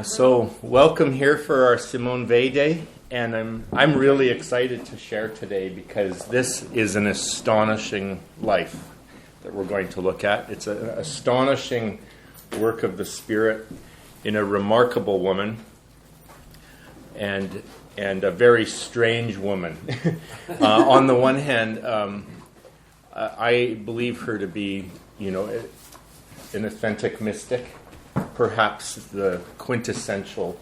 So welcome here for our Simone Weil Day, and I'm really excited to share today because this is an astonishing life that we're going to look at. It's an astonishing work of the Spirit in a remarkable woman and a very strange woman. On the one hand, I believe her to be, an authentic mystic. Perhaps the quintessential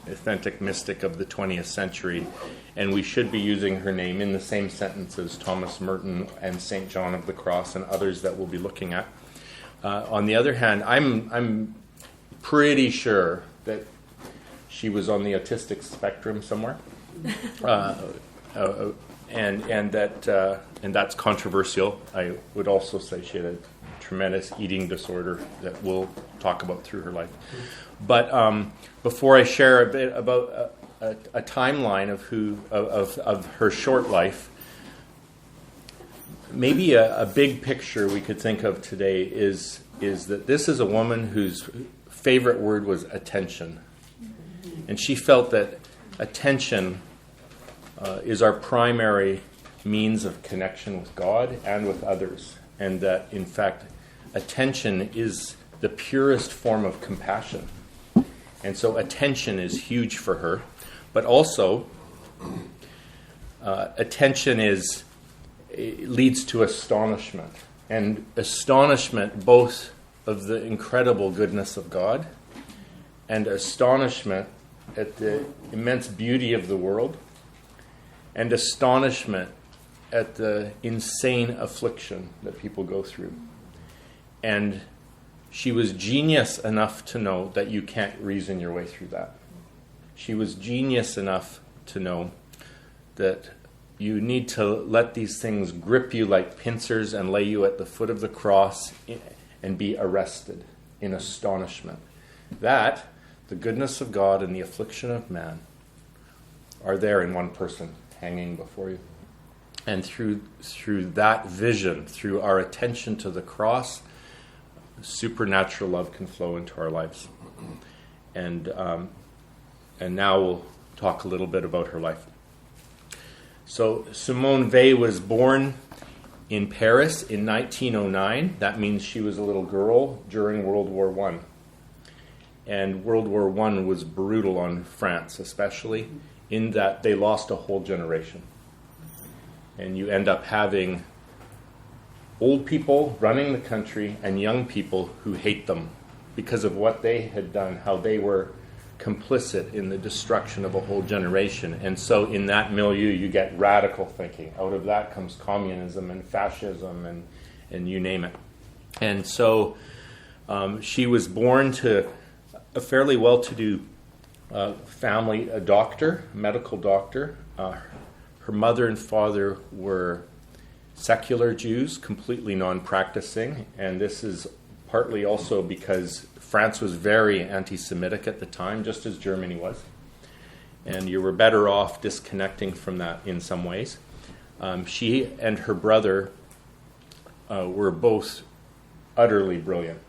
authentic mystic of the 20th century, and we should be using her name in the same sentence as Thomas Merton and St. John of the Cross and others that we'll be looking at. On the other hand, I'm pretty sure that she was on the autistic spectrum somewhere, and that's controversial. I would also say she had a tremendous eating disorder that we'll talk about through her life. But before I share a bit about a timeline of her short life, maybe a big picture we could think of today is that this is a woman whose favorite word was attention. And she felt that attention is our primary means of connection with God and with others. And that, in fact, attention is the purest form of compassion. And so attention is huge for her. But also, attention leads to astonishment. And astonishment both of the incredible goodness of God and astonishment at the immense beauty of the world and astonishment at the insane affliction that people go through. And she was genius enough to know that you can't reason your way through that. She was genius enough to know that you need to let these things grip you like pincers and lay you at the foot of the cross and be arrested in astonishment. That, the goodness of God and the affliction of man, are there in one person hanging before you. And through that vision, through our attention to the cross, supernatural love can flow into our lives. And now we'll talk a little bit about her life. So Simone Weil was born in Paris in 1909. That means she was a little girl during World War I. And World War I was brutal on France, especially, in that they lost a whole generation. And you end up having old people running the country and young people who hate them because of what they had done, how they were complicit in the destruction of a whole generation. And so in that milieu, you get radical thinking. Out of that comes communism and fascism and you name it. And so she was born to a fairly well-to-do family, a doctor, medical doctor. Her mother and father were secular Jews, completely non-practicing, and this is partly also because France was very anti-Semitic at the time, just as Germany was, and you were better off disconnecting from that in some ways. She and her brother were both utterly brilliant,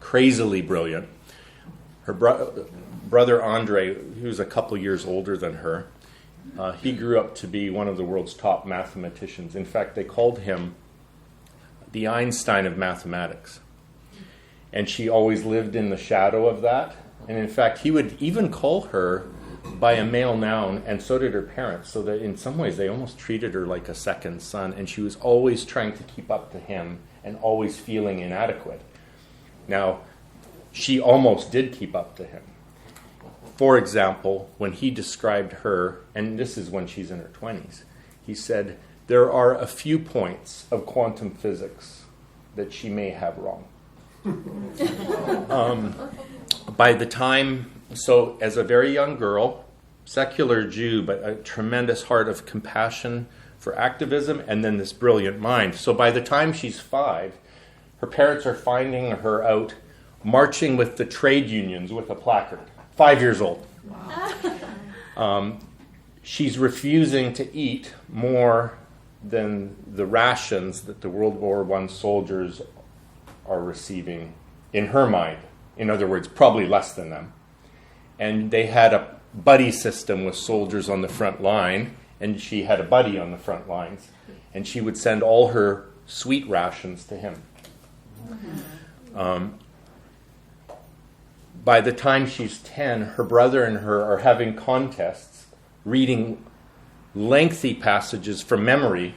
crazily brilliant. Her brother Andre, who was a couple years older than her, he grew up to be one of the world's top mathematicians. In fact, they called him the Einstein of mathematics. And she always lived in the shadow of that. And in fact, he would even call her by a male noun, and so did her parents, so that in some ways they almost treated her like a second son. And she was always trying to keep up to him and always feeling inadequate. Now, she almost did keep up to him. For example, when he described her, and this is when she's in her 20s, he said, there are a few points of quantum physics that she may have wrong. By the time, so as a very young girl, secular Jew, but a tremendous heart of compassion for activism, and then this brilliant mind. So by the time she's 5, her parents are finding her out marching with the trade unions with a placard. 5 years old. Wow. She's refusing to eat more than the rations that the World War I soldiers are receiving in her mind. In other words, probably less than them. And they had a buddy system with soldiers on the front line, and she had a buddy on the front lines. And she would send all her sweet rations to him. By the time she's 10, her brother and her are having contests, reading lengthy passages from memory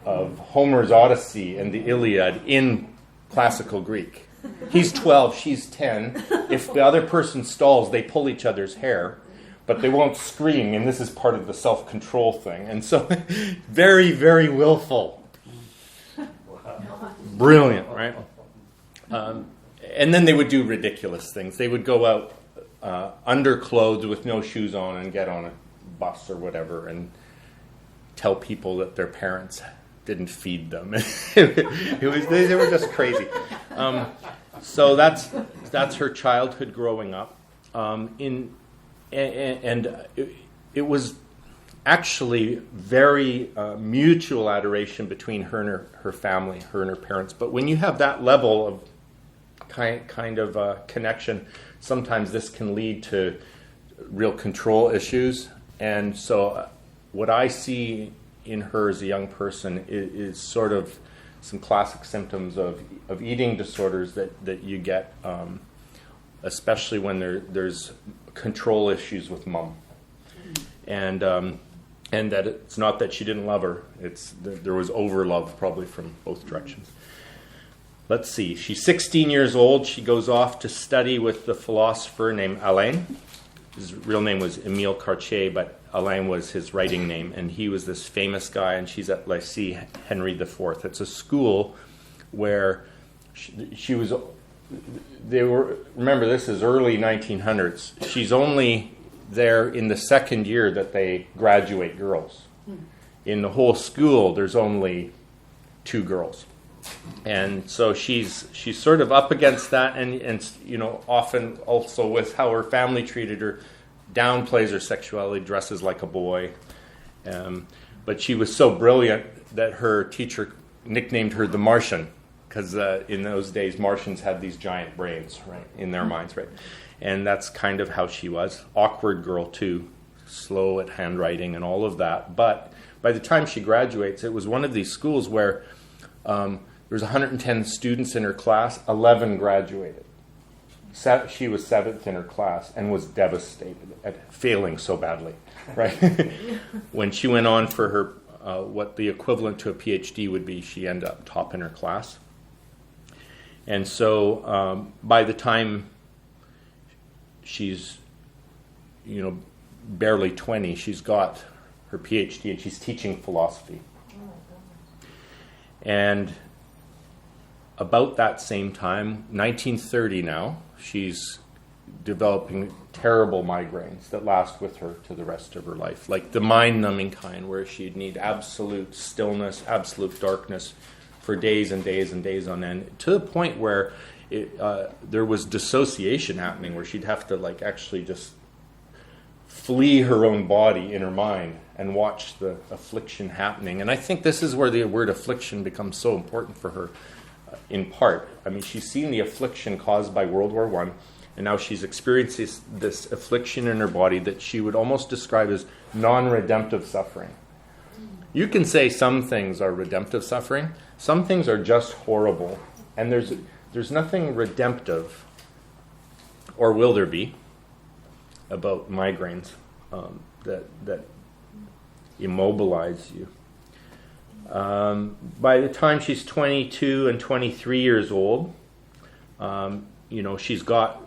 of Homer's Odyssey and the Iliad in classical Greek. He's 12, she's 10. If the other person stalls, they pull each other's hair, but they won't scream, and this is part of the self-control thing. And so, very, very willful. Brilliant, right? And then they would do ridiculous things. They would go out underclothed with no shoes on and get on a bus or whatever and tell people that their parents didn't feed them. They were just crazy. So that's her childhood growing up. It was actually very mutual adoration between her and her family, her and her parents. But when you have that level of kind of connection, sometimes this can lead to real control issues. And so what I see in her as a young person is sort of some classic symptoms of eating disorders that you get, especially when there's control issues with mom. And that it's not that she didn't love her, it's there was overlove probably from both directions. Let's see, she's 16 years old. She goes off to study with the philosopher named Alain. His real name was Émile Cartier, but Alain was his writing name, and he was this famous guy, and she's at Lycée Henry IV. It's a school where she was, remember this is early 1900s. She's only there in the second year that they graduate girls. In the whole school, there's only 2 girls. And so she's sort of up against that, and often also with how her family treated her, downplays her sexuality, dresses like a boy. But she was so brilliant that her teacher nicknamed her the Martian, because in those days Martians had these giant brains, right, in their minds, right? And that's kind of how she was. Awkward girl too, slow at handwriting and all of that. But by the time she graduates, it was one of these schools where there was 110 students in her class, 11 graduated. She was 7th in her class and was devastated at failing so badly, right? When she went on for her, what the equivalent to a PhD would be, she ended up top in her class. And so by the time she's, barely 20, she's got her PhD and she's teaching philosophy. And about that same time, 1930 now, she's developing terrible migraines that last with her to the rest of her life, like the mind-numbing kind where she'd need absolute stillness, absolute darkness for days and days and days on end, to the point where there was dissociation happening, where she'd have to actually just flee her own body in her mind and watch the affliction happening. And I think this is where the word affliction becomes so important for her, in part. I mean, she's seen the affliction caused by World War I, and now she's experiencing this affliction in her body that she would almost describe as non-redemptive suffering. You can say some things are redemptive suffering. Some things are just horrible. And there's nothing redemptive, or will there be, about migraines that immobilize you. By the time she's 22 and 23 years old, she's got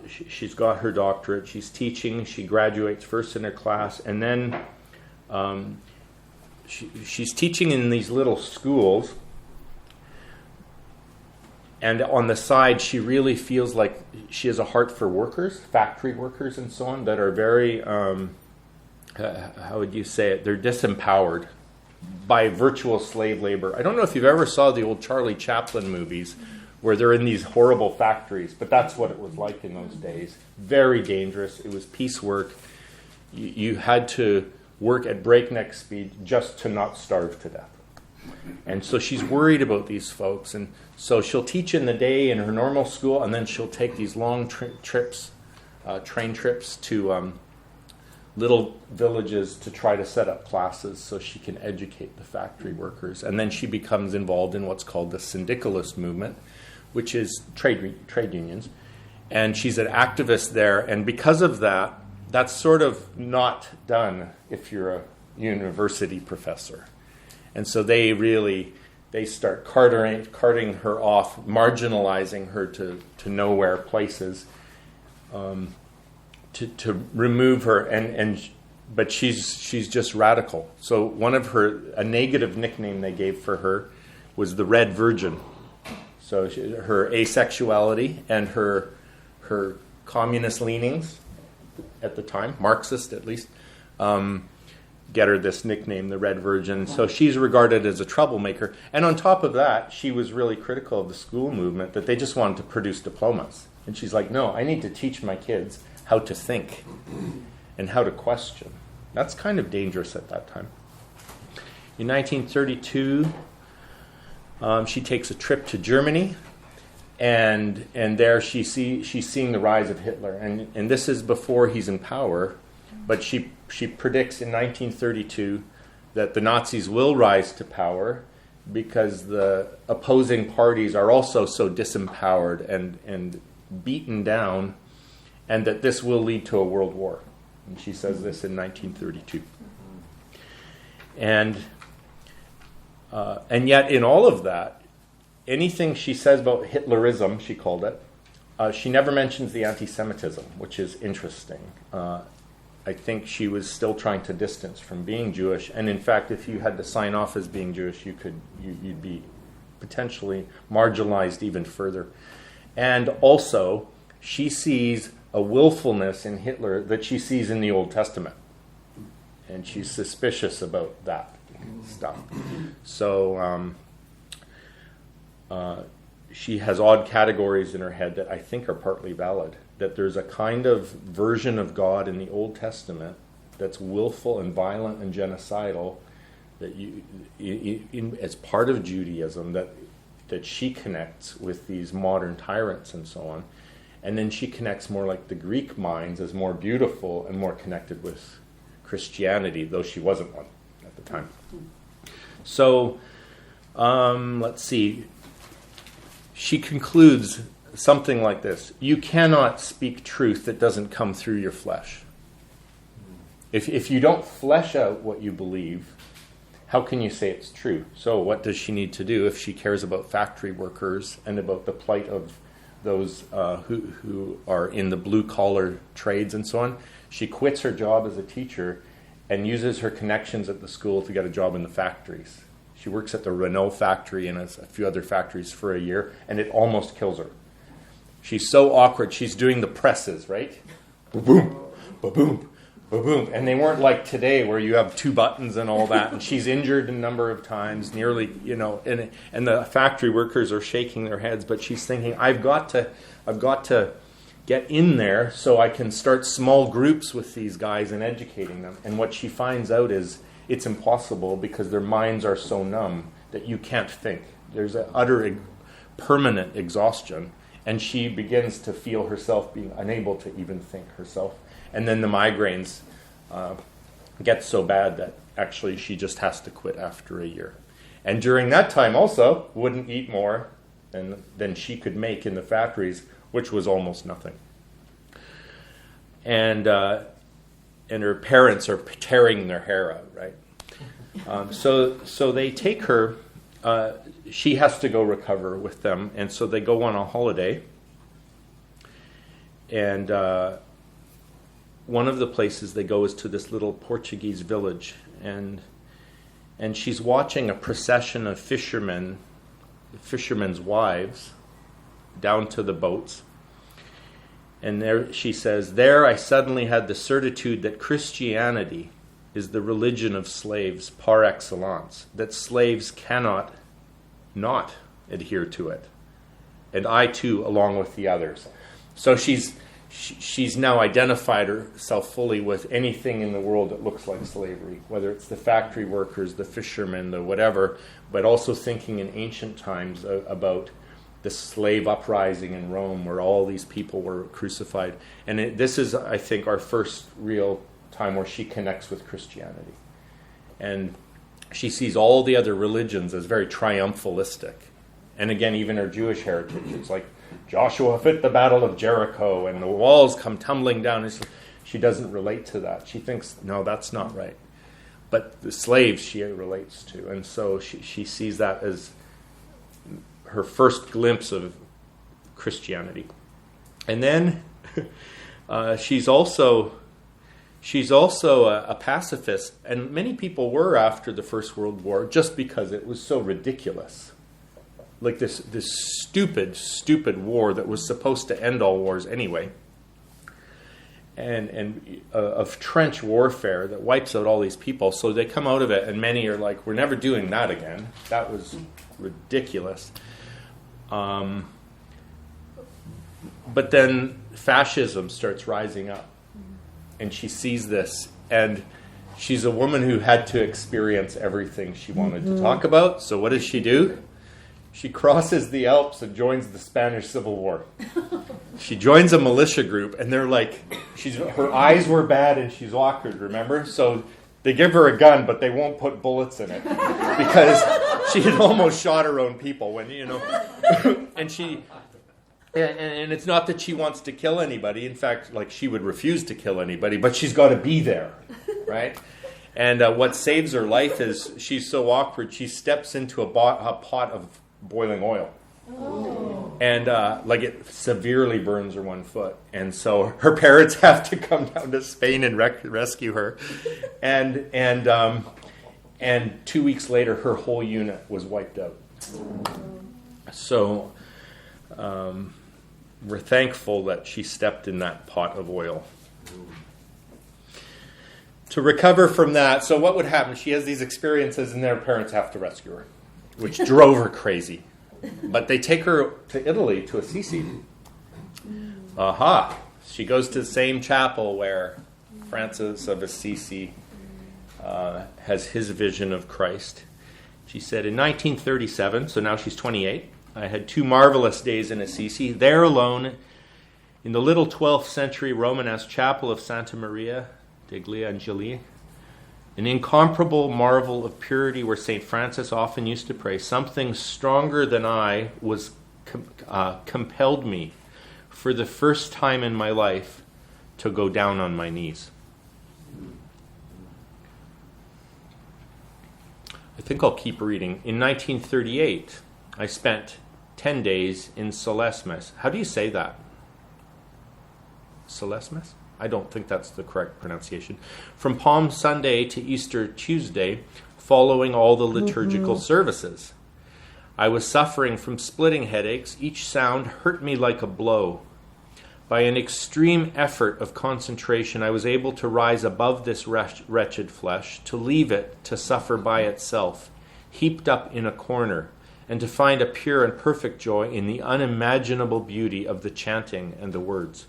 her doctorate. She's teaching. She graduates first in her class, and then she's teaching in these little schools. And on the side, she really feels like she has a heart for workers, factory workers and so on, that are very, how would you say it? They're disempowered by virtual slave labor. I don't know if you've ever saw the old Charlie Chaplin movies where they're in these horrible factories, but that's what it was like in those days. Very dangerous. It was piecework. You had to work at breakneck speed just to not starve to death. And so she's worried about these folks. And so she'll teach in the day in her normal school, and then she'll take these long train trips to little villages to try to set up classes so she can educate the factory workers. And then she becomes involved in what's called the syndicalist movement, which is trade unions. And she's an activist there. And because of that, that's sort of not done if you're a university professor. And so they start carting her off, marginalizing her to nowhere places, to remove her. But she's just radical. So a negative nickname they gave for her was the Red Virgin. So her asexuality and her communist leanings at the time, Marxist at least, get her this nickname, the Red Virgin. So she's regarded as a troublemaker. And on top of that, she was really critical of the school movement, that they just wanted to produce diplomas. And she's like, no, I need to teach my kids how to think and how to question. That's kind of dangerous at that time. In 1932, she takes a trip to Germany, and there she's seeing the rise of Hitler. And this is before he's in power, but she predicts in 1932 that the Nazis will rise to power because the opposing parties are also so disempowered and beaten down, and that this will lead to a world war. And she says this in 1932. And yet in all of that, anything she says about Hitlerism, she called it, she never mentions the anti-Semitism, which is interesting. I think she was still trying to distance from being Jewish. And in fact, if you had to sign off as being Jewish, you'd be potentially marginalized even further. And also, she sees a willfulness in Hitler that she sees in the Old Testament. And she's suspicious about that stuff. So she has odd categories in her head that I think are partly valid. That there's a kind of version of God in the Old Testament that's willful and violent and genocidal, that as part of Judaism, that she connects with these modern tyrants and so on. And then she connects more like the Greek minds as more beautiful and more connected with Christianity, though she wasn't one at the time. So, let's see. She concludes something like this: you cannot speak truth that doesn't come through your flesh. If you don't flesh out what you believe, how can you say it's true? So what does she need to do if she cares about factory workers and about the plight of those who are in the blue-collar trades and so on? She quits her job as a teacher and uses her connections at the school to get a job in the factories. She works at the Renault factory and a few other factories for a year, and it almost kills her. She's so awkward. She's doing the presses, right? Ba-boom, ba-boom, ba-boom. And they weren't like today where you have 2 buttons and all that. And she's injured a number of times, nearly, and the factory workers are shaking their heads. But she's thinking, I've got to get in there so I can start small groups with these guys and educating them. And what she finds out is it's impossible because their minds are so numb that you can't think. There's an utter permanent exhaustion. And she begins to feel herself being unable to even think herself. And then the migraines get so bad that actually she just has to quit after a year. And during that time also, wouldn't eat more than she could make in the factories, which was almost nothing. And her parents are tearing their hair out, right? So they take her. She has to go recover with them, and so they go on a holiday. And one of the places they go is to this little Portuguese village, and she's watching a procession of fishermen's wives down to the boats. And there she says, "There I suddenly had the certitude that Christianity is the religion of slaves par excellence, that slaves cannot not adhere to it, and I too, along with the others." So she's she's now identified herself fully with anything in the world that looks like slavery, whether it's the factory workers, the fishermen, the whatever, but also thinking in ancient times about the slave uprising in Rome where all these people were crucified. And this is, I think, our first real time where she connects with Christianity. And she sees all the other religions as very triumphalistic. And again, even her Jewish heritage, it's like Joshua fit the battle of Jericho and the walls come tumbling down. She doesn't relate to that. She thinks, no, that's not right. But the slaves she relates to. And so she sees that as her first glimpse of Christianity. And then she's also a pacifist. And many people were after the First World War just because it was so ridiculous. Like this stupid war that was supposed to end all wars anyway, and of trench warfare that wipes out all these people. So they come out of it, and many are like, "We're never doing that again. That was ridiculous." But then fascism starts rising up, and she sees this, and she's a woman who had to experience everything she wanted to talk about. So what does she do? She crosses the Alps and joins the Spanish Civil War. She joins a militia group, and they're like, her eyes were bad and she's awkward, remember? So they give her a gun, but they won't put bullets in it because she had almost shot her own people when, and it's not that she wants to kill anybody. In fact, like, she would refuse to kill anybody, but she's got to be there, right? And what saves her life is she's so awkward, she steps into a pot of boiling oil. Oh. And it severely burns her one foot. And so her parents have to come down to Spain and rescue her. And 2 weeks later, her whole unit was wiped out. So we're thankful that she stepped in that pot of oil. To recover from that, so what would happen? She has these experiences and their parents have to rescue her, which drove her crazy. But they take her to Italy, to Assisi. Aha! She goes to the same chapel where Francis of Assisi has his vision of Christ. She said, in 1937, so now she's 28, I had 2 marvelous days in Assisi, there alone in the little 12th century Romanesque chapel of Santa Maria degli Angeli, an incomparable marvel of purity where St. Francis often used to pray. Something stronger than I was compelled me for the first time in my life to go down on my knees. I think I'll keep reading. In 1938, I spent 10 days in Selesmes. How do you say that? Selesmes? I don't think that's the correct pronunciation. From Palm Sunday to Easter Tuesday, following all the liturgical services. I was suffering from splitting headaches. Each sound hurt me like a blow. By an extreme effort of concentration, I was able to rise above this wretched flesh, to leave it to suffer by itself, heaped up in a corner, and to find a pure and perfect joy in the unimaginable beauty of the chanting and the words.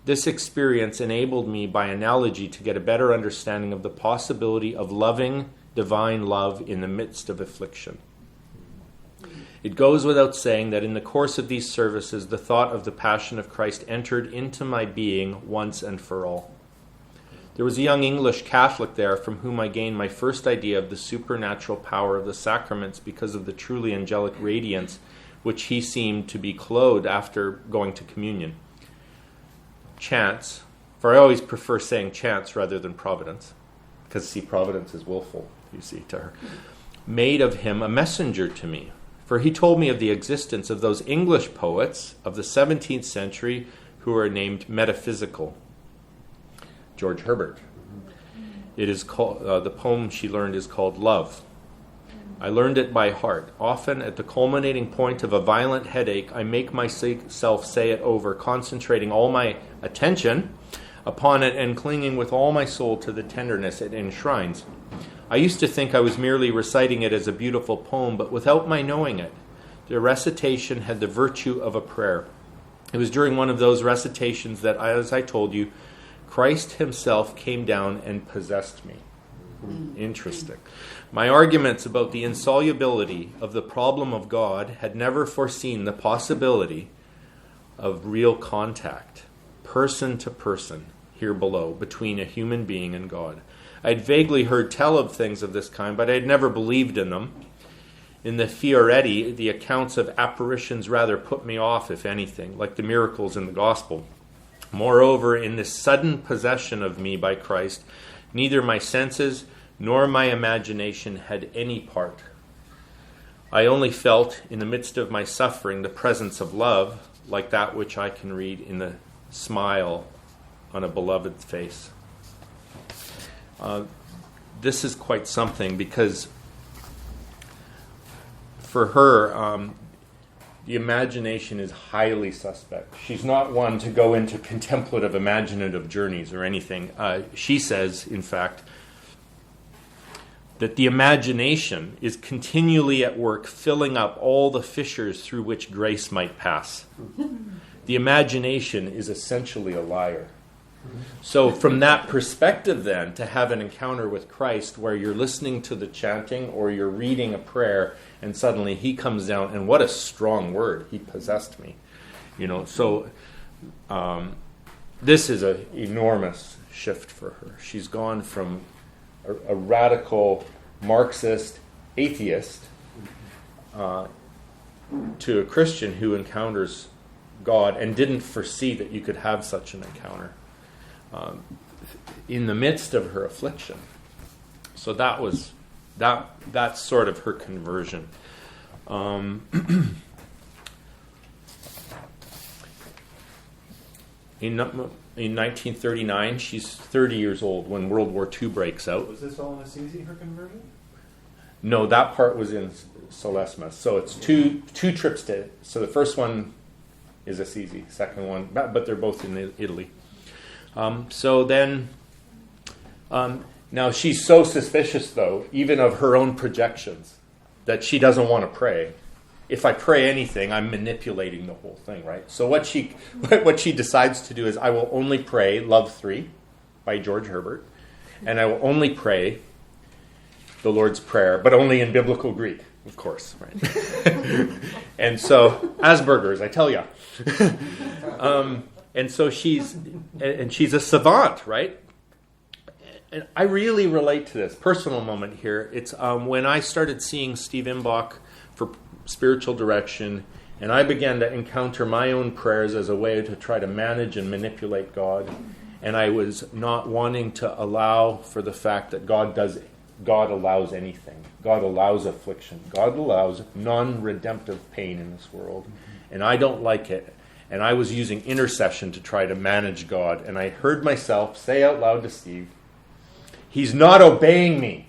This experience enabled me, by analogy, to get a better understanding of the possibility of loving divine love in the midst of affliction. It goes without saying that in the course of these services, the thought of the Passion of Christ entered into my being once and for all. There was a young English Catholic there from whom I gained my first idea of the supernatural power of the sacraments because of the truly angelic radiance which he seemed to be clothed after going to communion. Chance, for I always prefer saying chance rather than providence, because see, providence is willful, you see, to her, made of him a messenger to me, for he told me of the existence of those English poets of the 17th century who are named metaphysical. George Herbert. It is called, the poem she learned is called Love. I learned it by heart. Often, at the culminating point of a violent headache, I make myself say it over, concentrating all my attention upon it and clinging with all my soul to the tenderness it enshrines. I used to think I was merely reciting it as a beautiful poem, but without my knowing it, the recitation had the virtue of a prayer. It was during one of those recitations that, as I told you, Christ himself came down and possessed me. Interesting. My arguments about the insolubility of the problem of God had never foreseen the possibility of real contact, person to person, here below, between a human being and God. I had vaguely heard tell of things of this kind, but I had never believed in them. In the Fioretti, the accounts of apparitions rather put me off, if anything, like the miracles in the Gospel. Moreover, in this sudden possession of me by Christ, neither my senses nor my imagination had any part. I only felt, in the midst of my suffering, the presence of love, like that which I can read in the smile on a beloved's face. This is quite something, because for her, the imagination is highly suspect. She's not one to go into contemplative, imaginative journeys or anything. She says, in fact, that the imagination is continually at work filling up all the fissures through which grace might pass. The imagination is essentially a liar. So from that perspective then, to have an encounter with Christ where you're listening to the chanting or you're reading a prayer and suddenly he comes down, and what a strong word, he possessed me. So this is an enormous shift for her. She's gone from a radical Marxist atheist to a Christian who encounters God and didn't foresee that you could have such an encounter in the midst of her affliction. So that's sort of her conversion. In 1939, she's 30 years old when World War II breaks out. Was this all in Assisi, her conversion? No, that part was in Solesma. So it's two trips to. So the first one is Assisi, second one, but they're both in Italy. So then, now she's so suspicious, though, even of her own projections, that she doesn't want to pray. If I pray anything, I'm manipulating the whole thing, right? So what she decides to do is, I will only pray Love 3 by George Herbert, and I will only pray the Lord's Prayer, but only in biblical Greek, of course, right? And so, Asperger's, I tell ya. And so she's a savant, right? And I really relate to this personal moment here. It's when I started seeing Steve Imbach for spiritual direction, and I began to encounter my own prayers as a way to try to manage and manipulate God, and I was not wanting to allow for the fact that God allows anything. God allows affliction. God allows non-redemptive pain in this world, and I don't like it. And I was using intercession to try to manage God, and I heard myself say out loud to Steve, "He's not obeying me."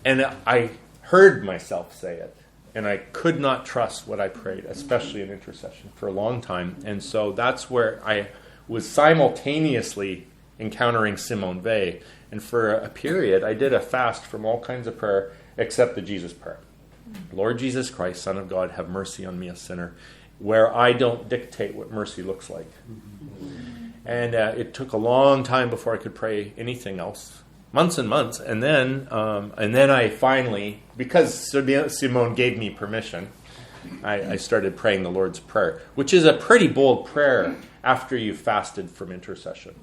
And I heard myself say it, and I could not trust what I prayed, especially in intercession, for a long time. And so that's where I was simultaneously encountering Simone Weil. And for a period, I did a fast from all kinds of prayer except the Jesus prayer. Lord Jesus Christ, Son of God, have mercy on me, a sinner, where I don't dictate what mercy looks like. And it took a long time before I could pray anything else. Months and months, and then I finally, because Simone gave me permission, I started praying the Lord's Prayer, which is a pretty bold prayer after you've fasted from intercession.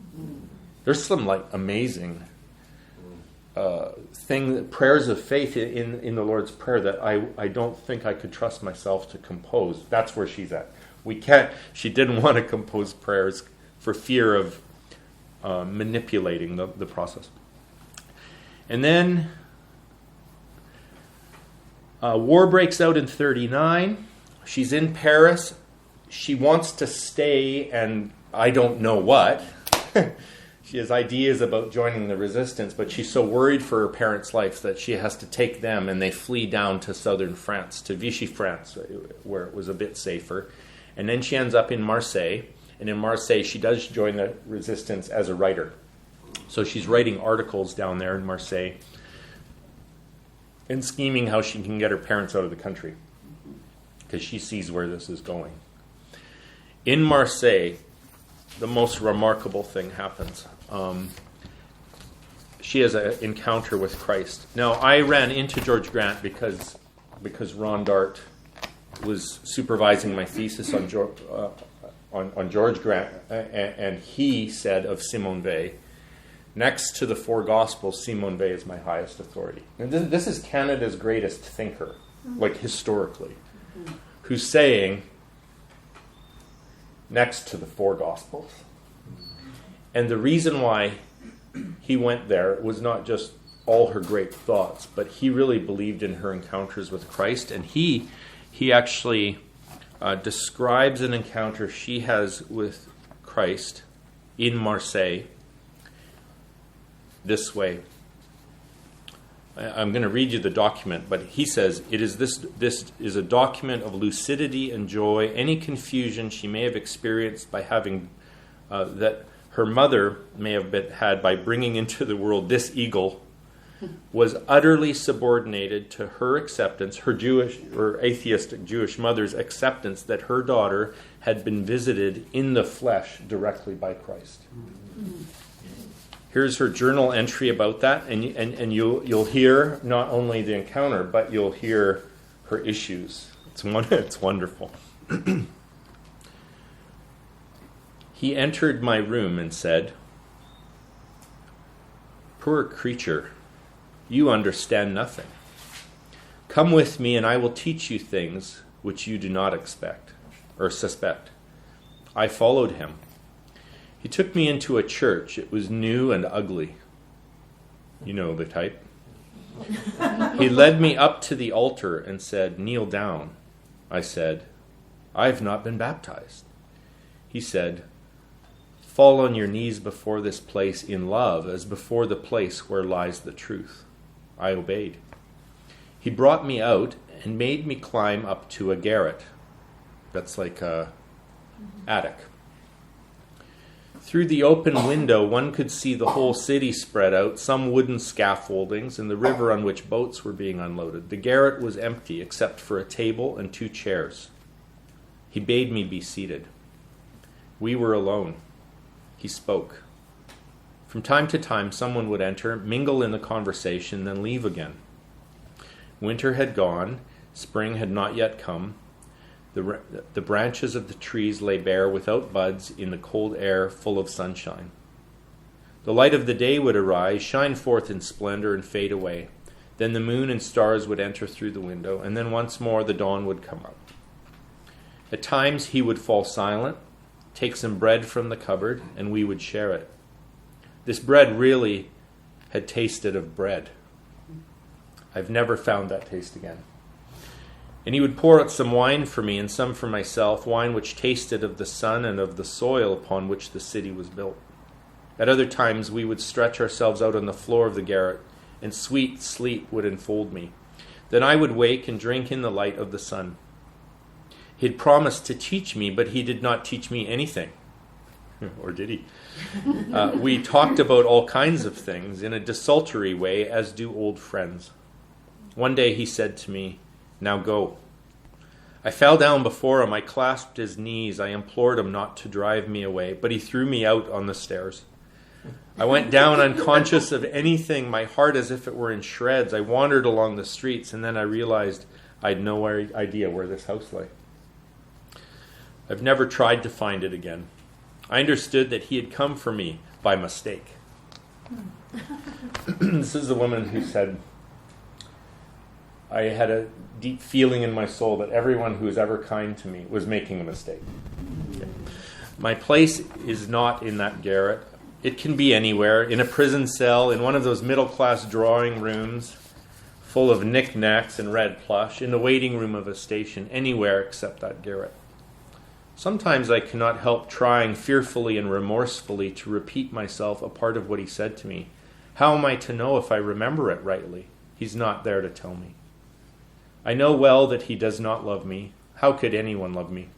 There's some amazing prayers of faith in the Lord's Prayer that I don't think I could trust myself to compose. That's where she's at. She didn't want to compose prayers for fear of manipulating the process. And then war breaks out in 1939. She's in Paris. She wants to stay, and I don't know what. She has ideas about joining the resistance, but she's so worried for her parents' life that she has to take them, and they flee down to southern France, to Vichy, France, where it was a bit safer. And then she ends up in Marseille, and in Marseille she does join the resistance as a writer. So she's writing articles down there in Marseille and scheming how she can get her parents out of the country. because she sees where this is going. In Marseille, the most remarkable thing happens. She has an encounter with Christ. Now, I ran into George Grant because Ron Dart was supervising my thesis on George Grant, and he said of Simone Weil, next to the four Gospels, Simone Weil is my highest authority. And this is Canada's greatest thinker, like historically, who's saying next to the four Gospels. And the reason why he went there was not just all her great thoughts, but he really believed in her encounters with Christ, and he actually describes an encounter she has with Christ in Marseille this way. I'm going to read you the document, but he says, this is a document of lucidity and joy. Any confusion she may have experienced by having that her mother may have had by bringing into the world this eagle was utterly subordinated to her acceptance, her Jewish or atheistic Jewish mother's acceptance that her daughter had been visited in the flesh directly by Christ. Here's her journal entry about that, and you'll hear not only the encounter, but you'll hear her issues. It's wonderful. He entered my room and said, "Poor creature, you understand nothing. Come with me and I will teach you things which you do not expect or suspect." I followed him. He took me into a church. It was new and ugly. You know the type. He led me up to the altar and said, "Kneel down." I said, "I have not been baptized." He said, "Fall on your knees before this place in love as before the place where lies the truth." I obeyed. He brought me out and made me climb up to a garret. That's like a attic. Through the open window, one could see the whole city spread out, some wooden scaffoldings, and the river on which boats were being unloaded. The garret was empty, except for a table and 2 chairs. He bade me be seated. We were alone. He spoke. From time to time, someone would enter, mingle in the conversation, then leave again. Winter had gone. Spring had not yet come. The branches of the trees lay bare without buds in the cold air full of sunshine. The light of the day would arise, shine forth in splendor, and fade away. Then the moon and stars would enter through the window, and then once more the dawn would come up. At times he would fall silent, take some bread from the cupboard, and we would share it. This bread really had tasted of bread. I've never found that taste again. And he would pour out some wine for me and some for myself, wine which tasted of the sun and of the soil upon which the city was built. At other times we would stretch ourselves out on the floor of the garret, and sweet sleep would enfold me. Then I would wake and drink in the light of the sun. He had promised to teach me, but he did not teach me anything. Or did he? We talked about all kinds of things in a desultory way, as do old friends. One day he said to me, "Now go." I fell down before him. I clasped his knees. I implored him not to drive me away, but he threw me out on the stairs. I went down unconscious of anything, my heart as if it were in shreds. I wandered along the streets, and then I realized I had no idea where this house lay. I've never tried to find it again. I understood that he had come for me by mistake. This is the woman who said, "I had a deep feeling in my soul that everyone who was ever kind to me was making a mistake." Okay. My place is not in that garret. It can be anywhere, in a prison cell, in one of those middle-class drawing rooms full of knickknacks and red plush, in the waiting room of a station, anywhere except that garret. Sometimes I cannot help trying fearfully and remorsefully to repeat myself a part of what he said to me. How am I to know if I remember it rightly? He's not there to tell me. I know well that he does not love me. How could anyone love me?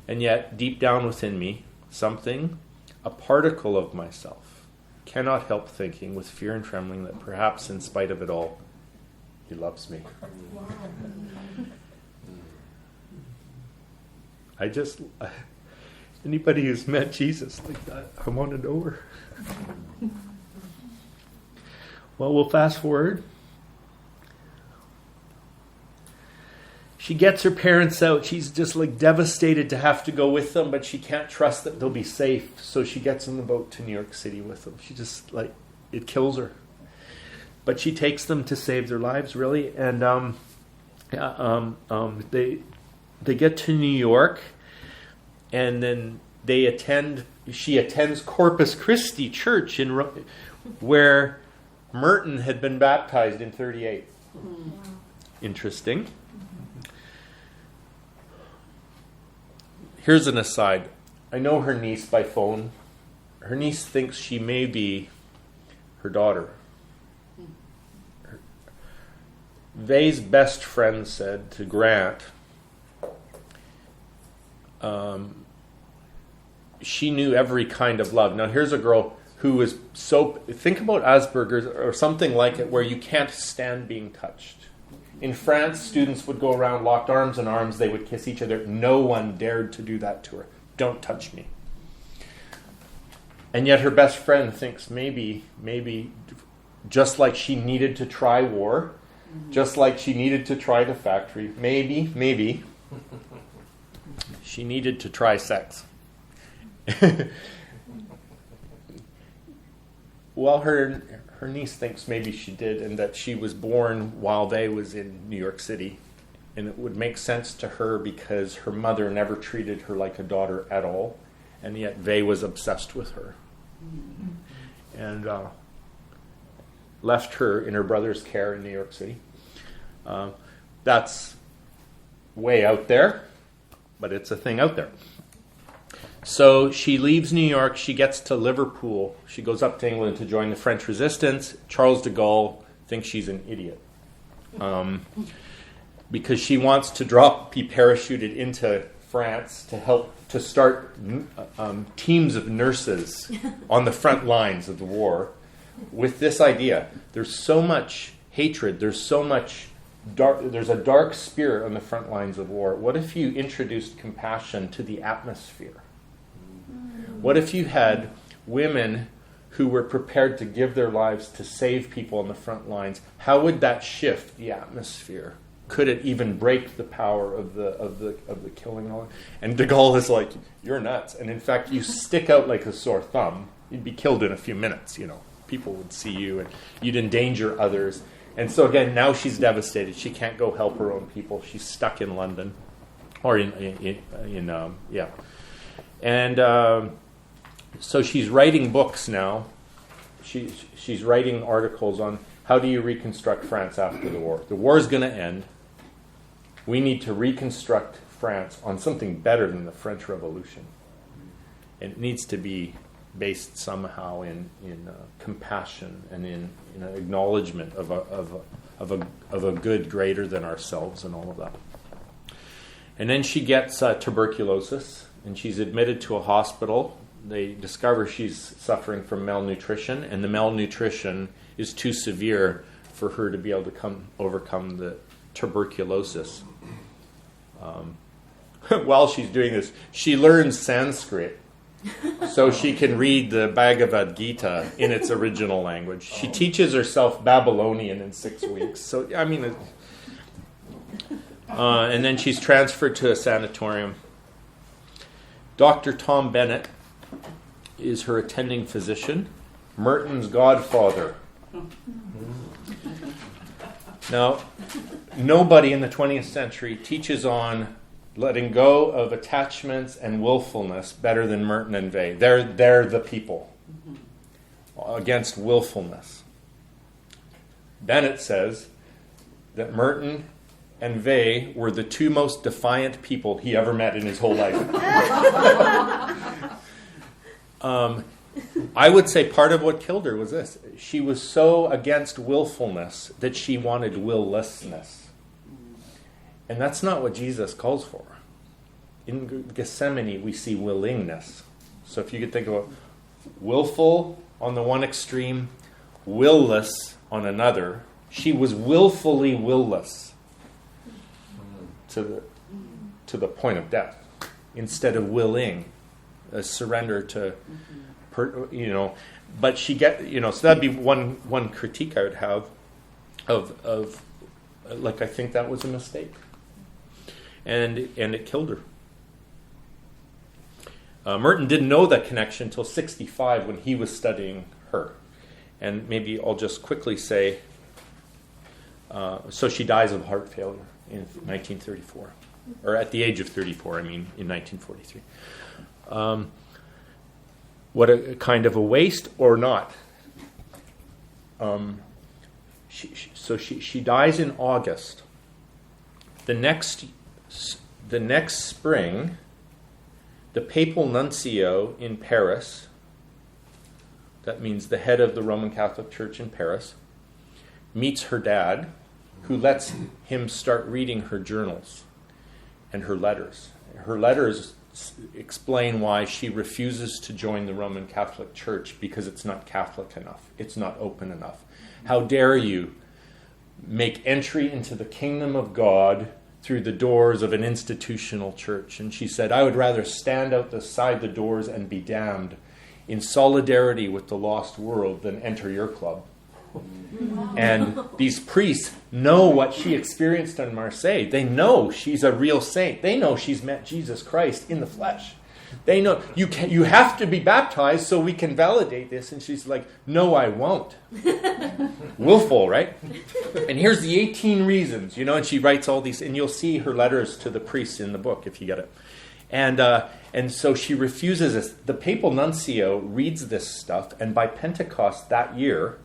And yet, deep down within me, something, a particle of myself, cannot help thinking with fear and trembling that perhaps in spite of it all, he loves me. Anybody who's met Jesus like that, I want to know her. Well, we'll fast forward. She gets her parents out. She's just like devastated to have to go with them, but she can't trust that they'll be safe. So she gets on the boat to New York City with them. She just like, it kills her. But she takes them to save their lives, really. And they get to New York, and then she attends Corpus Christi Church where Merton had been baptized in 38. Interesting. Here's an aside. I know her niece by phone. Her niece thinks she may be her daughter. Vay's best friend said to Grant, she knew every kind of love. Now here's a girl who was think about Asperger's or something like it, where you can't stand being touched. In France, students would go around locked arms in arms. They would kiss each other. No one dared to do that to her. Don't touch me. And yet her best friend thinks maybe, just like she needed to try war, just like she needed to try the factory, maybe, she needed to try sex. Well, her niece thinks maybe she did, and that she was born while Vay was in New York City. And it would make sense to her because her mother never treated her like a daughter at all, and yet Vay was obsessed with her. And left her in her brother's care in New York City. That's way out there, but it's a thing out there. So she leaves New York, she gets to Liverpool, she goes up to England to join the French resistance. Charles de Gaulle thinks she's an idiot. Because she wants to be parachuted into France to help to start teams of nurses on the front lines of the war with this idea. There's so much hatred, there's so much there's a dark spirit on the front lines of war. What if you introduced compassion to the atmosphere? What if you had women who were prepared to give their lives to save people on the front lines? How would that shift the atmosphere? Could it even break the power of the killing? And de Gaulle is like, you're nuts. And in fact, you stick out like a sore thumb. You'd be killed in a few minutes. People would see you, and you'd endanger others. And so again, now she's devastated. She can't go help her own people. She's stuck in London, or And so she's writing books now. She's writing articles on how do you reconstruct France after the war. The war is going to end. We need to reconstruct France on something better than the French Revolution. And it needs to be based somehow in compassion and in acknowledgement of a good greater than ourselves and all of that. And then she gets tuberculosis, and she's admitted to a hospital. They discover she's suffering from malnutrition, and the malnutrition is too severe for her to be able to overcome the tuberculosis. While she's doing this, she learns Sanskrit so she can read the Bhagavad Gita in its original language. She teaches herself Babylonian in 6 weeks. So, and then she's transferred to a sanatorium. Dr. Tom Bennett is her attending physician, Merton's godfather. Now, nobody in the 20th century teaches on letting go of attachments and willfulness better than Merton and Vay. They're the people against willfulness. Bennett says that Merton and Vay were the two most defiant people he ever met in his whole life. I would say part of what killed her was this. She was so against willfulness that she wanted willlessness. And that's not what Jesus calls for. In Gethsemane, we see willingness. So if you could think about willful on the one extreme, willless on another, she was willfully willless to the point of death. instead of willing, a surrender to, But she so that'd be one critique I would have of like, I think that was a mistake, and it killed her. Merton didn't know that connection until 65 when he was studying her. And maybe I'll just quickly say, so she dies of heart failure in 1934. Or at the age of 34, in 1943. What a kind of a waste or not. She dies in August. The next spring, the papal nuncio in Paris, that means the head of the Roman Catholic Church in Paris, meets her dad, who lets him start reading her journals and her letters. Her letters explain why she refuses to join the Roman Catholic Church, because it's not Catholic enough. It's not open enough. How dare you make entry into the kingdom of God through the doors of an institutional church? And she said, I would rather stand outside the doors and be damned in solidarity with the lost world than enter your club. And these priests know what she experienced in Marseille. They know she's a real saint. They know she's met Jesus Christ in the flesh. They know you have to be baptized so we can validate this. And she's like, no, I won't. Willful, right? And here's the 18 reasons, and she writes all these, and you'll see her letters to the priests in the book if you get it. And so she refuses this. The papal nuncio reads this stuff, and by Pentecost that year,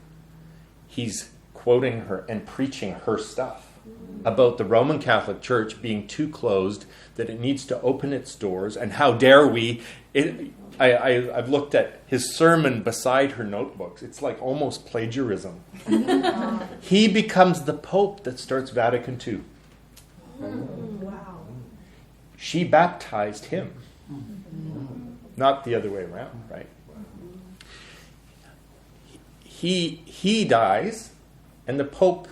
he's quoting her and preaching her stuff about the Roman Catholic Church being too closed, that it needs to open its doors, and how dare we. I've looked at his sermon beside her notebooks. It's like almost plagiarism. He becomes the Pope that starts Vatican II. Wow. She baptized him. Not the other way around, right? He dies, and the Pope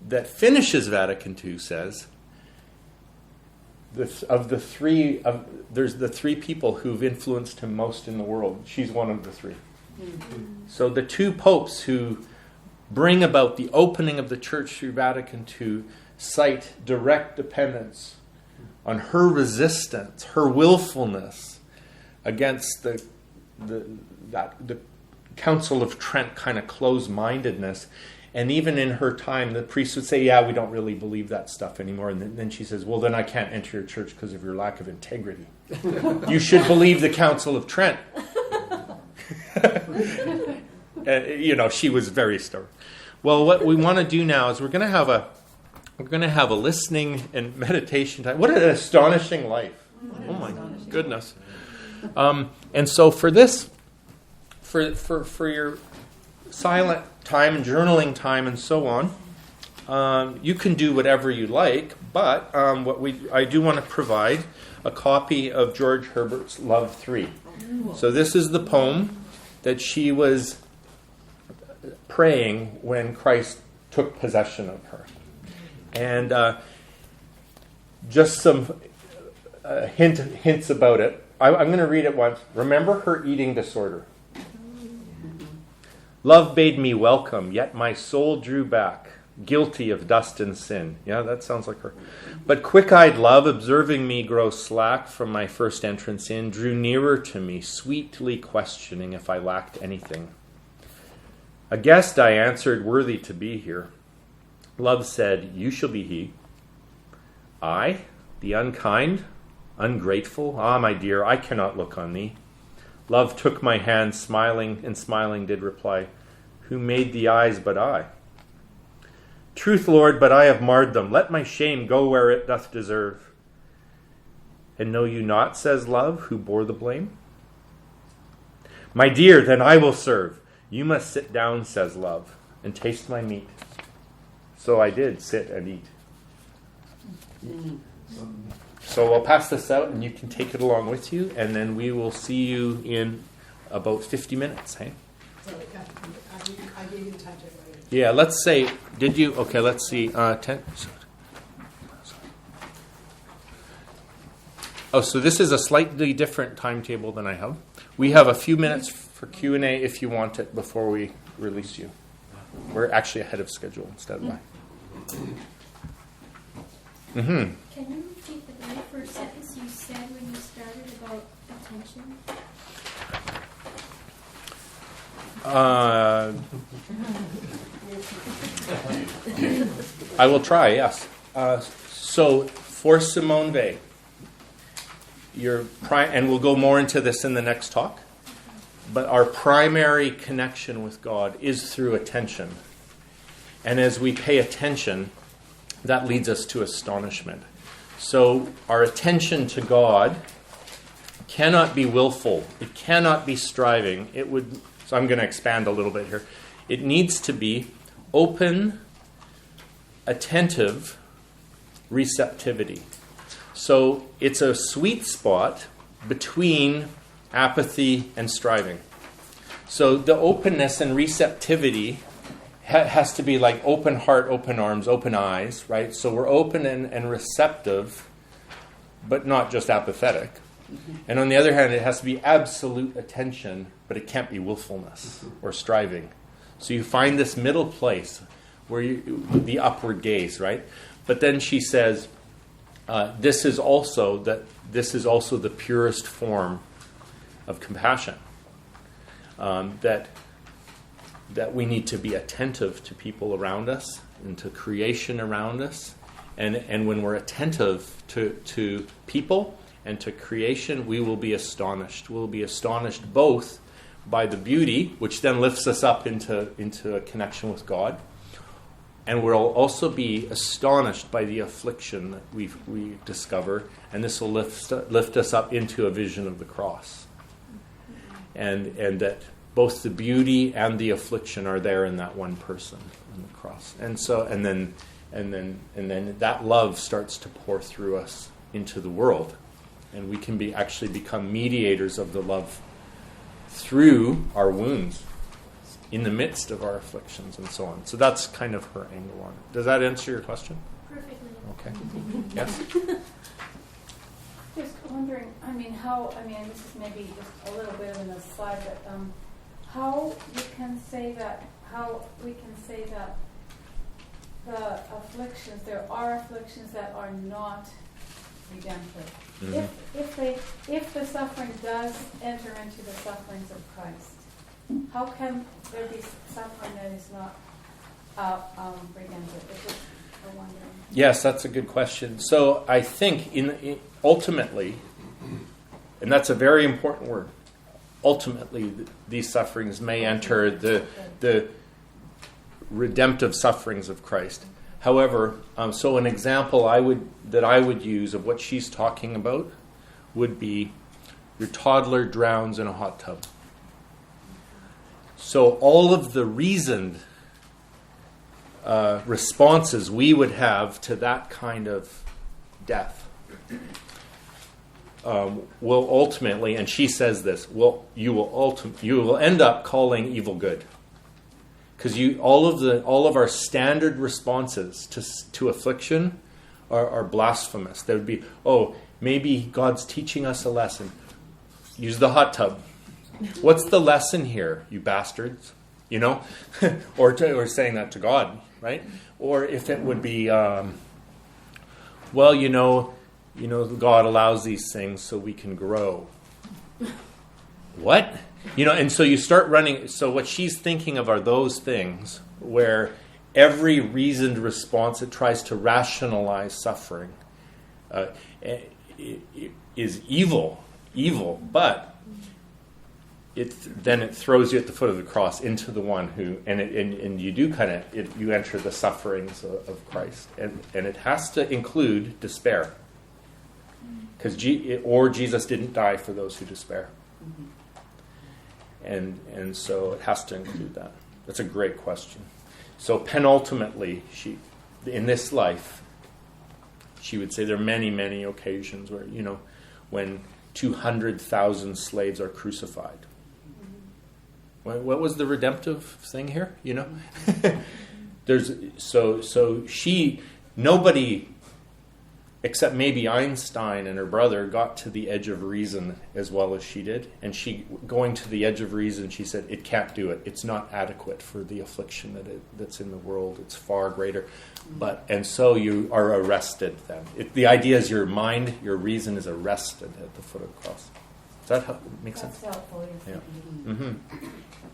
that finishes Vatican II says, there's the three people who've influenced him most in the world. She's one of the three. So the two popes who bring about the opening of the church through Vatican II cite direct dependence on her resistance, her willfulness against the Council of Trent kind of closed-mindedness. And even in her time, the priests would say, yeah, we don't really believe that stuff anymore. And then she says, well, then I can't enter your church because of your lack of integrity. You should believe the Council of Trent. She was very stubborn. Well, what we want to do now is we're going to have a listening and meditation time. What an astonishing life. Oh my goodness. And so for this, for your silent time and journaling time and so on, you can do whatever you like, but I do want to provide a copy of George Herbert's Love 3. So this is the poem that she was praying when Christ took possession of her. And just some hints about it. I'm going to read it once. Remember her eating disorder. Love bade me welcome, yet my soul drew back, guilty of dust and sin. Yeah, that sounds like her. But quick-eyed love, observing me grow slack from my first entrance in, drew nearer to me, sweetly questioning if I lacked anything. A guest, I answered, worthy to be here. Love said, you shall be he. I, the unkind, ungrateful, ah, my dear, I cannot look on thee. Love took my hand, smiling, and smiling did reply, who made the eyes but I? Truth, Lord, but I have marred them. Let my shame go where it doth deserve. And know you not, says Love, who bore the blame? My dear, then I will serve. You must sit down, says Love, and taste my meat. So I did sit and eat. So I'll pass this out, and you can take it along with you, and then we will see you in about 50 minutes, hey? So I gave you the time check, right? Yeah, let's say, did you? Okay, let's see. 10. Oh, so this is a slightly different timetable than I have. We have a few minutes for Q&A if you want it before we release you. We're actually ahead of schedule instead of mine. Mm-hmm. Can you repeat the very first sentence you said when you started about attention? I will try, yes. So for Simone Weil, and we'll go more into this in the next talk, but our primary connection with God is through attention. And as we pay attention, that leads us to astonishment. So our attention to God cannot be willful. It cannot be striving. So I'm going to expand a little bit here. It needs to be open, attentive receptivity. So it's a sweet spot between apathy and striving. So the openness and receptivity has to be like open heart, open arms, open eyes, right? So we're open and receptive, but not just apathetic. And on the other hand, it has to be absolute attention, but it can't be willfulness or striving. So you find this middle place where the upward gaze, right? But then she says, this is also the purest form of compassion. That we need to be attentive to people around us and to creation around us. And when we're attentive to people and to creation, we will be astonished. We'll be astonished both by the beauty, which then lifts us up into a connection with God, and we'll also be astonished by the affliction that we discover, and this will lift us up into a vision of the cross, and that both the beauty and the affliction are there in that one person on the cross, and then that love starts to pour through us into the world, and we can actually become mediators of the love through our wounds, in the midst of our afflictions, and so on. So that's kind of her angle on it. Does that answer your question? Perfectly. Okay. Yes? Just wondering, this is maybe just a little bit of an aside, but how we can say that the afflictions, there are afflictions that are not redemptive. Mm-hmm. If the suffering does enter into the sufferings of Christ, how can there be suffering that is not redemptive? It's just a wondering. Yes, that's a good question. So I think ultimately, and that's a very important word, ultimately these sufferings may enter the redemptive sufferings of Christ. However, so an example that I would use of what she's talking about would be your toddler drowns in a hot tub. So all of the reasoned responses we would have to that kind of death will ultimately, and she says this, you will end up calling evil good. Because all of our standard responses to affliction are blasphemous. They would be, maybe God's teaching us a lesson. Use the hot tub. What's the lesson here, you bastards? Or saying that to God, right? Or if it would be, God allows these things so we can grow. What? And so you start running. So what she's thinking of are those things where every reasoned response that tries to rationalize suffering is evil, but it throws you at the foot of the cross into the one who, and you do you enter the sufferings of Christ, and it has to include despair, because Jesus didn't die for those who despair. And so it has to include that. That's a great question. So penultimately, in this life, she would say there are many, many occasions where, when 200,000 slaves are crucified. What was the redemptive thing here? Nobody except maybe Einstein and her brother got to the edge of reason as well as she did. And she, going to the edge of reason, she said, it can't do it. It's not adequate for the affliction that's in the world. It's far greater. And so you are arrested then. The idea is your mind, your reason is arrested at the foot of the cross. Does that make sense? That's helpful. Yeah. Mm-hmm.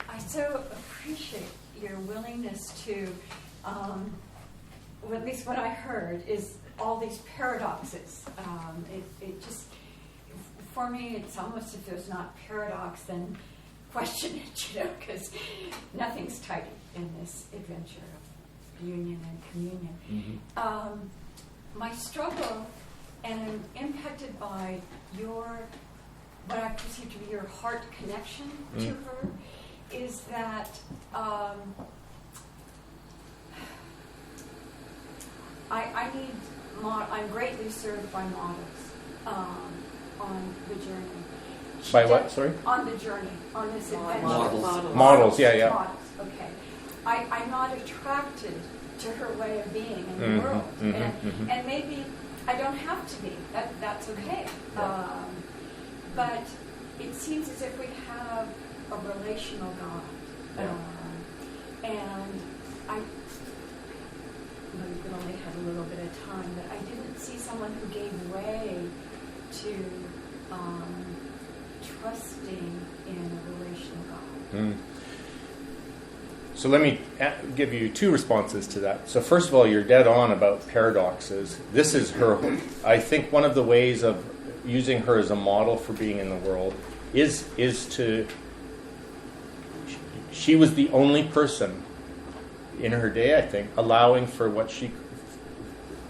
I so appreciate your willingness to, well, at least what I heard is all these paradoxes. It just, for me, it's almost if there's not paradox, then question it, because nothing's tidy in this adventure of union and communion. Mm-hmm. My struggle, and I'm impacted by what I perceive to be your heart connection to her, is that I need. I'm greatly served by models on the journey. By what? Sorry? On the journey, on this adventure. Models, yeah. Models, okay. I'm not attracted to her way of being in the world. And maybe I don't have to be. That's okay. But it seems as if we have a relational God. And we only had a little bit of time, but I didn't see someone who gave way to trusting in a relational God. So let me give you two responses to that. So first of all, you're dead on about paradoxes. This is her, I think one of the ways of using her as a model for being in the world is to, she was the only person in her day, I think, allowing for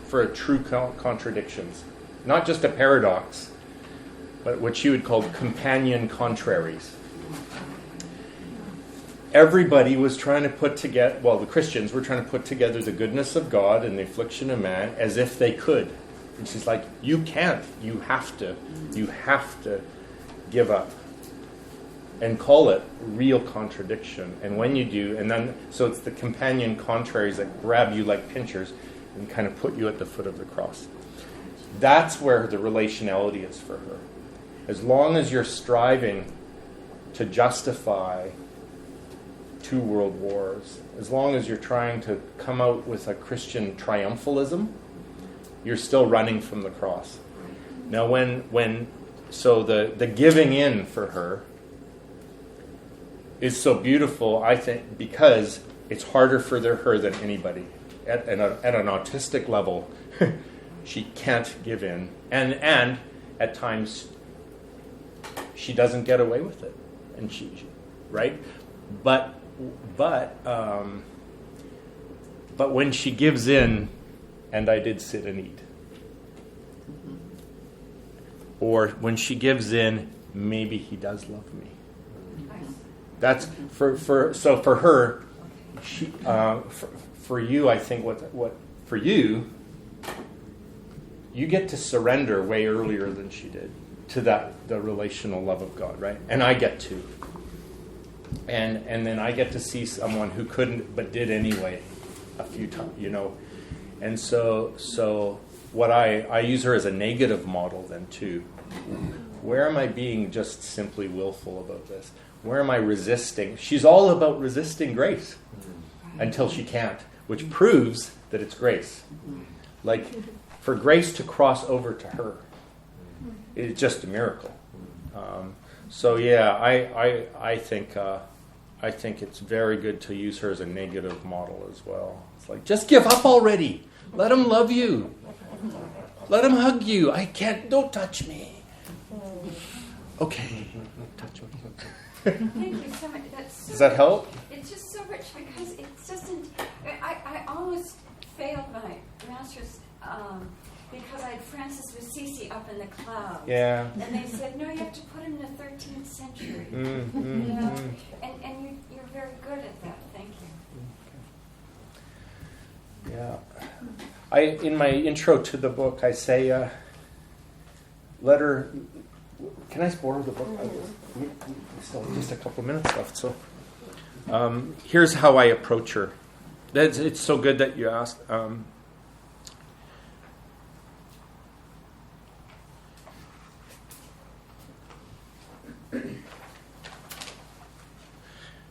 for true contradictions. Not just a paradox, but what she would call companion contraries. Everybody was trying to put together, the Christians were trying to put together the goodness of God and the affliction of man as if they could. And she's like, you can't, you have to give up. And call it real contradiction. And when you do, so it's the companion contraries that grab you like pinchers and kind of put you at the foot of the cross. That's where the relationality is for her. As long as you're striving to justify 2 world wars, as long as you're trying to come out with a Christian triumphalism, you're still running from the cross. Now so the giving in for her is so beautiful, I think, because it's harder for her than anybody. At an autistic level, she can't give in. And at times, she doesn't get away with it. And she right? But when she gives in, and I did sit and eat. Or when she gives in, maybe he does love me. That's for her. She, for you, I think what for you get to surrender way earlier than she did to the relational love of God, right? And I get to, and then I get to see someone who couldn't but did anyway, a few times, and so what I use her as a negative model then too. Where am I being just simply willful about this? Where am I resisting? She's all about resisting grace until she can't, which proves that it's grace. Like, for grace to cross over to her is just a miracle. I think it's very good to use her as a negative model as well. It's like, just give up already. Let him love you. Let him hug you. Don't touch me. Okay, touch me. Thank you so much. Does that help? It's just so rich because it doesn't. I almost failed my master's because I had Francis of Assisi up in the clouds. Yeah. And they said, no, you have to put him in the 13th century. And you're very good at that. Thank you. Yeah. In my intro to the book, I say, let her. Can I borrow the book? We still have just a couple minutes left. So here's how I approach her. It's so good that you asked.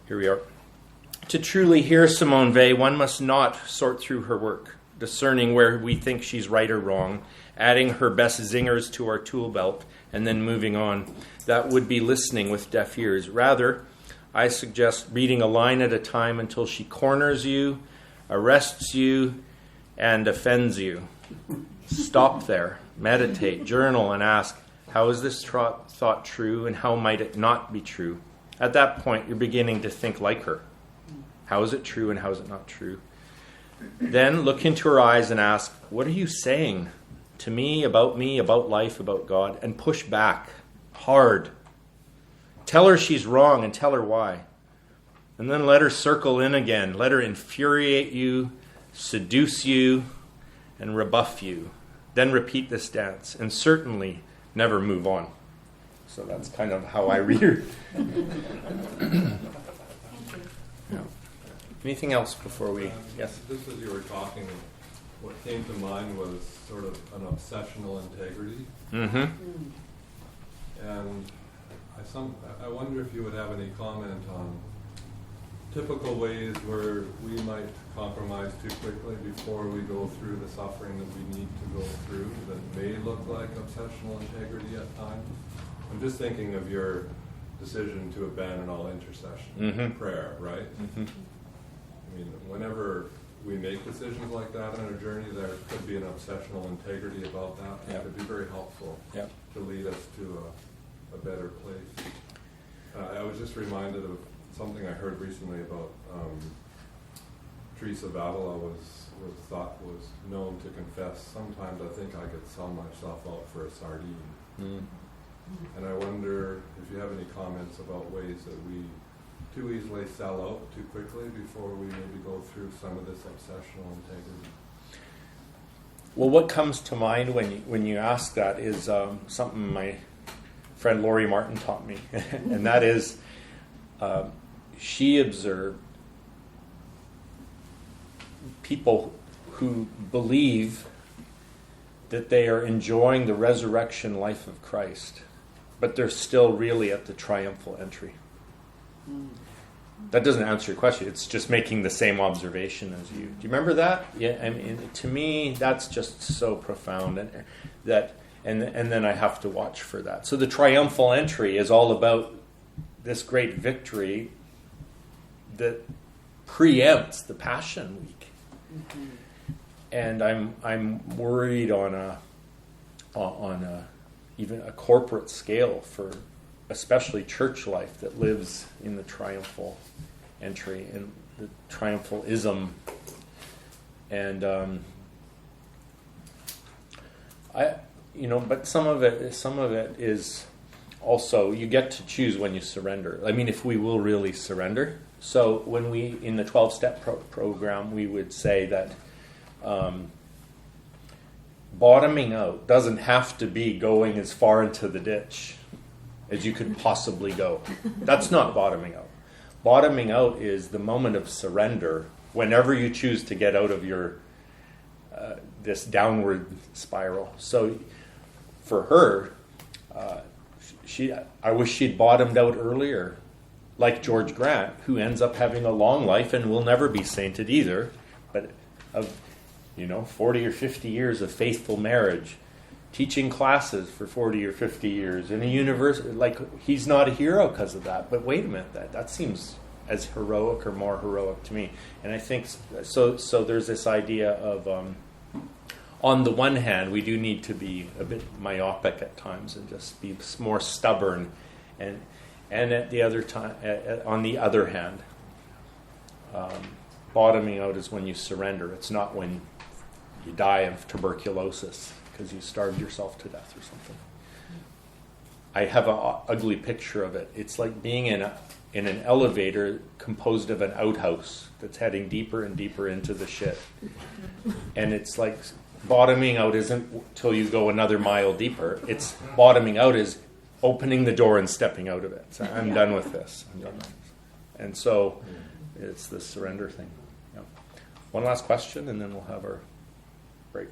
Here we are. To truly hear Simone Weil, one must not sort through her work, discerning where we think she's right or wrong, adding her best zingers to our tool belt, and then moving on. That would be listening with deaf ears. Rather, I suggest reading a line at a time until she corners you, arrests you, and offends you. Stop there, meditate, journal, and ask, how is this thought true, and how might it not be true? At that point, you're beginning to think like her. How is it true, and how is it not true? Then look into her eyes and ask, what are you saying to me, about life, about God? And push back hard. Tell her she's wrong and tell her why. And then let her circle in again. Let her infuriate you, seduce you, and rebuff you. Then repeat this dance, and certainly never move on. So that's kind of how I read her. Yeah. Anything else before we... Yes? Just as you were talking, what came to mind was sort of an obsessional integrity. Mm-hmm. And I wonder if you would have any comment on typical ways where we might compromise too quickly before we go through the suffering that we need to go through that may look like obsessional integrity at times. I'm just thinking of your decision to abandon all intercession, prayer, right? Mm-hmm. I mean, whenever we make decisions like that on a journey, there could be an obsessional integrity about that. It could be very helpful to lead us to a better place. I was just reminded of something I heard recently about Teresa Davila was known to confess, sometimes I think I could sell myself out for a sardine. Mm. And I wonder if you have any comments about ways that we too easily sell out too quickly before we maybe go through some of this obsessional integrity. Well, what comes to mind when you ask that is something my friend Laurie Martin taught me, and that is she observed people who believe that they are enjoying the resurrection life of Christ, but they're still really at the triumphal entry. That doesn't answer your question. It's just making the same observation as you. Do you remember that? Yeah, I mean, to me, that's just so profound, and then I have to watch for that. So the triumphal entry is all about this great victory that preempts the Passion Week, and I'm worried on even a corporate scale for especially church life that lives in the triumphal entry and the triumphalism, and but some of it is also you get to choose when you surrender. I mean, if we will really surrender. So when we in the 12-step program, we would say that bottoming out doesn't have to be going as far into the ditch as you could possibly go. That's not bottoming out. Bottoming out is the moment of surrender whenever you choose to get out of your this downward spiral. So for her, I wish she'd bottomed out earlier, like George Grant, who ends up having a long life and will never be sainted either, but of 40 or 50 years of faithful marriage, teaching classes for 40 or 50 years in a university. Like, he's not a hero because of that. But wait a minute, that seems as heroic or more heroic to me. And I think so there's this idea of on the one hand, we do need to be a bit myopic at times and just be more stubborn, and at the other time, on the other hand, bottoming out is when you surrender. It's not when you die of tuberculosis because you starved yourself to death or something. I have an ugly picture of it. It's like being in an elevator composed of an outhouse that's heading deeper and deeper into the shit. And it's like bottoming out isn't till you go another mile deeper. It's bottoming out is opening the door and stepping out of it. So I'm done with this. And so it's the surrender thing. Yeah. One last question, and then we'll have our break.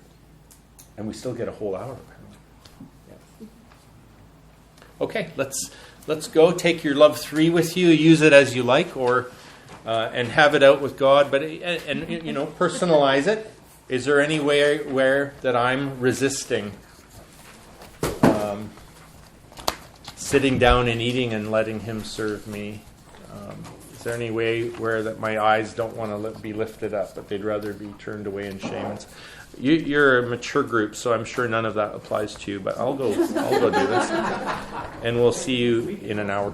And we still get a whole hour, apparently. Yeah. Okay, let's go. Take your love 3 with you. Use it as you like, or and have it out with God. But and personalize it. Is there any way where that I'm resisting sitting down and eating and letting Him serve me? Is there any way where that my eyes don't want to be lifted up, but they'd rather be turned away in shame? You're a mature group, so I'm sure none of that applies to you. But I'll go do this, and we'll see you in an hour.